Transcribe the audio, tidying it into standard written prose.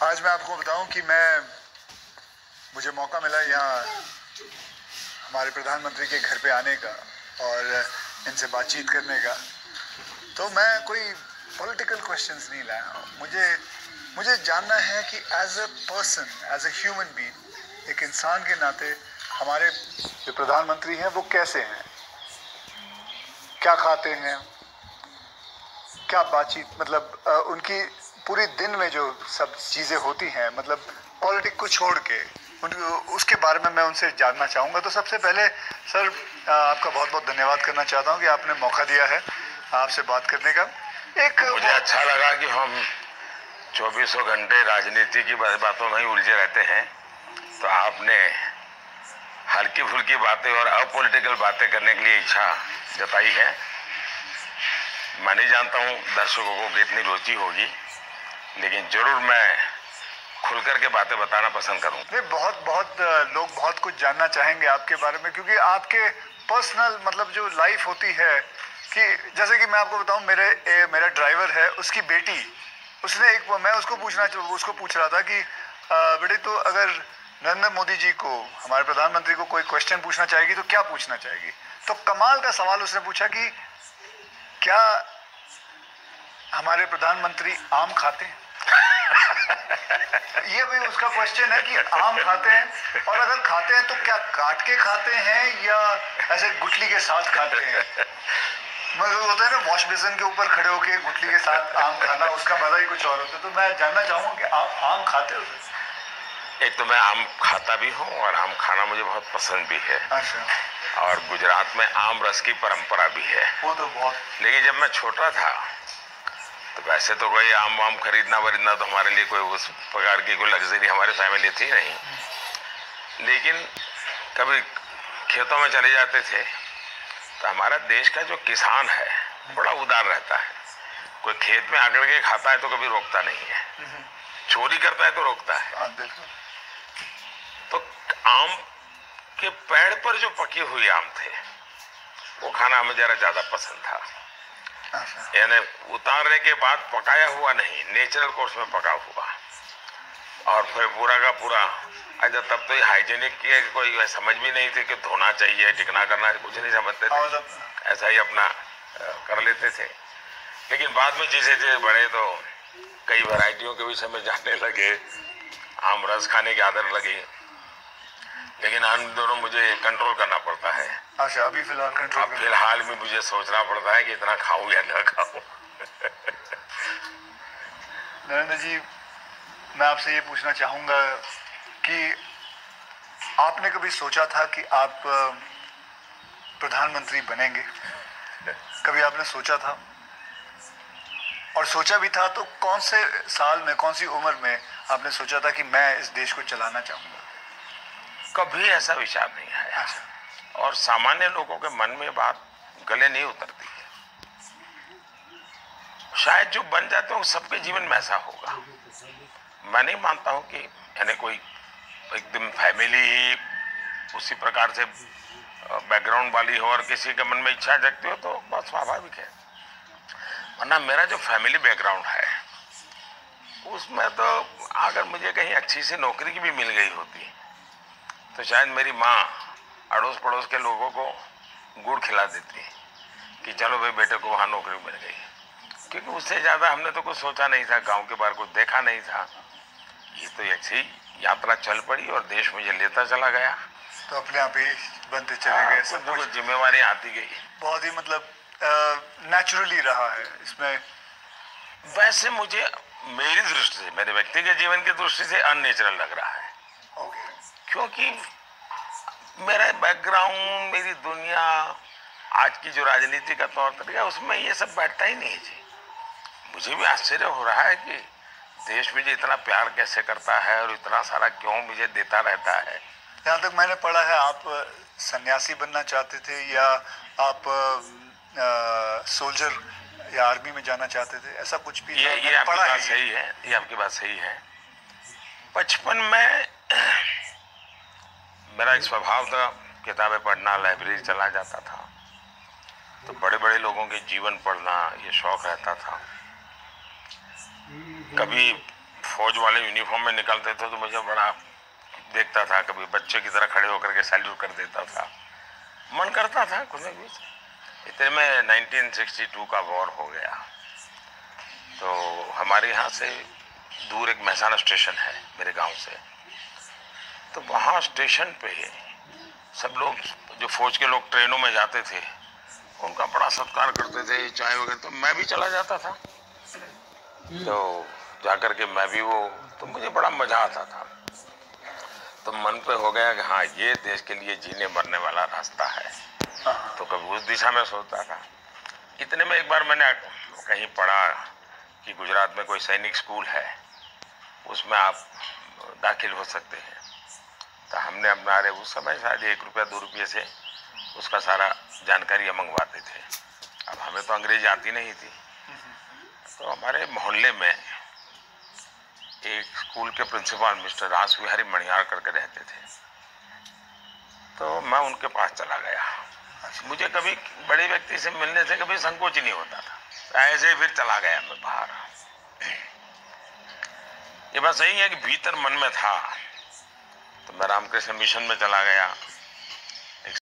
आज मैं आपको बताऊं कि मुझे मौका मिला यहाँ हमारे प्रधानमंत्री के घर पे आने का और इनसे बातचीत करने का। तो मैं कोई पॉलिटिकल क्वेश्चंस नहीं लाया हूँ। मुझे जानना है कि as a person, as a human being, एक इंसान के नाते हमारे जो प्रधानमंत्री हैं वो कैसे हैं, क्या खाते हैं, क्या बातचीत, मतलब उनकी पूरी दिन में जो सब चीज़ें होती हैं, मतलब पॉलिटिक्स को छोड़ के उसके बारे में मैं उनसे जानना चाहूँगा। तो सबसे पहले सर आपका बहुत बहुत धन्यवाद करना चाहता हूँ कि आपने मौका दिया है आपसे बात करने का। मुझे अच्छा लगा कि हम 24 घंटे राजनीति की बातों में ही उलझे रहते हैं, तो आपने हल्की फुल्की बातें और अपॉलिटिकल बातें करने के लिए इच्छा जताई है। मैं नहीं जानता हूँ दर्शकों को कितनी रुचि होगी, लेकिन जरूर मैं खुलकर के बातें बताना पसंद करूँगा। बहुत लोग बहुत कुछ जानना चाहेंगे आपके बारे में, क्योंकि आपके पर्सनल मतलब जो लाइफ होती है, कि जैसे कि मैं आपको बताऊं, मेरा ड्राइवर है, उसकी बेटी, मैं उसको पूछ रहा था कि बेटे तो अगर नरेंद्र मोदी जी को, हमारे प्रधानमंत्री को कोई क्वेश्चन पूछना चाहेगी तो क्या पूछना चाहेगी। तो कमाल का सवाल उसने पूछा कि क्या हमारे प्रधानमंत्री आम खाते हैं। ये भी उसका क्वेश्चन है कि आम खाते हैं, और अगर खाते हैं तो क्या काट के खाते हैं या ऐसे गुठली के साथ खाते हैं। मतलब होता है ना, वॉश बेसिन के ऊपर खड़े होके गुठली के साथ आम खाना, उसका मजा ही कुछ और होता है। तो मैं जानना चाहूंगा कि आप आम खाते हो। एक तो मैं आम खाता भी हूँ और आम खाना मुझे बहुत पसंद भी है। अच्छा। और गुजरात में आम रस की परंपरा भी है। वो तो बहुत। लेकिन जब मैं छोटा था तो वैसे तो कोई आम वाम खरीदना वरीदना तो हमारे लिए कोई उस प्रकार की कोई लग्जरी हमारी फैमिली थी नहीं। लेकिन कभी खेतों में चले जाते थे तो हमारा देश का जो किसान है बड़ा उदार रहता है। कोई खेत में आकर के खाता है तो कभी रोकता नहीं है, चोरी करता है तो रोकता है। तो आम के पेड़ पर जो पके हुए आम थे वो खाना हमें जरा ज्यादा पसंद था। यानी उतारने के बाद पकाया हुआ नहीं, नेचुरल कोर्स में पका हुआ, और फिर पूरा का पूरा। अच्छा, तब तो ये हाइजीनिक की कोई समझ भी नहीं थी कि धोना चाहिए, टिकना करना, कुछ नहीं समझते थे, ऐसा ही अपना कर लेते थे। लेकिन बाद में जैसे जैसे बड़े तो कई वैरायटियों के विषय में जानने लगे, आम रस खाने की आदत लगी। लेकिन इन दोनों मुझे कंट्रोल करना पड़ता है। अच्छा, अभी फिलहाल में मुझे सोचना पड़ता है कि इतना खाऊं या ना खाऊं। नरेंद्र जी, मैं आपसे ये पूछना चाहूंगा कि आपने कभी सोचा था कि आप प्रधानमंत्री बनेंगे? कभी आपने सोचा था? और सोचा भी था तो कौन से साल में, कौन सी उम्र में आपने सोचा था कि मैं इस देश को चलाना चाहूंगा? कभी ऐसा विचार नहीं आया। अच्छा। और सामान्य लोगों के मन में बात गले नहीं उतरती है। शायद जो बन जाते हैं सबके जीवन में ऐसा होगा। मैं नहीं मानता हूं कि यानी कोई एकदम फैमिली ही उसी प्रकार से बैकग्राउंड वाली हो और किसी के मन में इच्छा जगती हो तो बहुत स्वाभाविक है। वरना मेरा जो फैमिली बैकग्राउंड है उसमें तो अगर मुझे कहीं अच्छी सी नौकरी की भी मिल गई होती तो शायद मेरी माँ अड़ोस पड़ोस के लोगों को गुड़ खिला देती कि चलो भाई बेटे को वहाँ नौकरी मिल गई। क्योंकि उससे ज़्यादा हमने तो कुछ सोचा नहीं था, गांव के बाहर कुछ देखा नहीं था। ये तो ऐसी यात्रा चल पड़ी और देश मुझे लेता चला गया, तो अपने आप ही बनते चले गए। सब कुछ जिम्मेवारी आती गई। बहुत ही मतलब नेचुरली रहा है इसमें। वैसे मुझे मेरी दृष्टि से, मेरे व्यक्तिगत जीवन की दृष्टि से अननेचुरल लग रहा है। क्योंकि मेरा बैकग्राउंड, मेरी दुनिया, आज की जो राजनीति का तौर तरीका, उसमें ये सब बैठता ही नहीं जी। मुझे भी आश्चर्य हो रहा है कि देश मुझे इतना प्यार कैसे करता है और इतना सारा क्यों मुझे देता रहता है। जहाँ तक मैंने पढ़ा है आप सन्यासी बनना चाहते थे, या आप सोल्जर या आर्मी में जाना चाहते थे, ऐसा कुछ भी? ये आपकी बात सही है, ये आपकी बात सही है। बचपन में मेरा एक स्वभाव था किताबें पढ़ना, लाइब्रेरी चला जाता था, तो बड़े बड़े लोगों के जीवन पढ़ना ये शौक रहता था। कभी फौज वाले यूनिफॉर्म में निकलते थे तो मुझे बड़ा देखता था, कभी बच्चे की तरह खड़े होकर के सैल्यूट कर देता था, मन करता था कुछ न कुछ। इतने में 1962 का वॉर हो गया, तो हमारे यहाँ से दूर एक महसाना स्टेशन है मेरे गांव से, तो वहाँ स्टेशन पे सब लोग, जो फौज के लोग ट्रेनों में जाते थे, उनका बड़ा सत्कार करते थे, चाय वगैरह, तो मैं भी चला जाता था। तो जाकर के मैं भी वो, तो मुझे बड़ा मजा आता था। तो मन पे हो गया कि हाँ, ये देश के लिए जीने मरने वाला रास्ता है। तो कभी उस दिशा में सोचता था। इतने में एक बार मैंने कहीं पढ़ा कि गुजरात में कोई सैनिक स्कूल है, उसमें आप दाखिल हो सकते हैं। तो हमने हमारे उस समय शायद 1 रुपया 2 रुपये से उसका सारा जानकारी मंगवाते थे। अब हमें तो अंग्रेजी आती नहीं थी, तो हमारे मोहल्ले में एक स्कूल के प्रिंसिपल मिस्टर रास विहारी मणियार करके रहते थे, तो मैं उनके पास चला गया। मुझे कभी बड़े व्यक्ति से मिलने से कभी संकोच ही नहीं होता था, ऐसे ही फिर चला गया मैं बाहर। ये बात सही है कि भीतर मन में था, तो मैं रामकृष्ण मिशन में चला गया।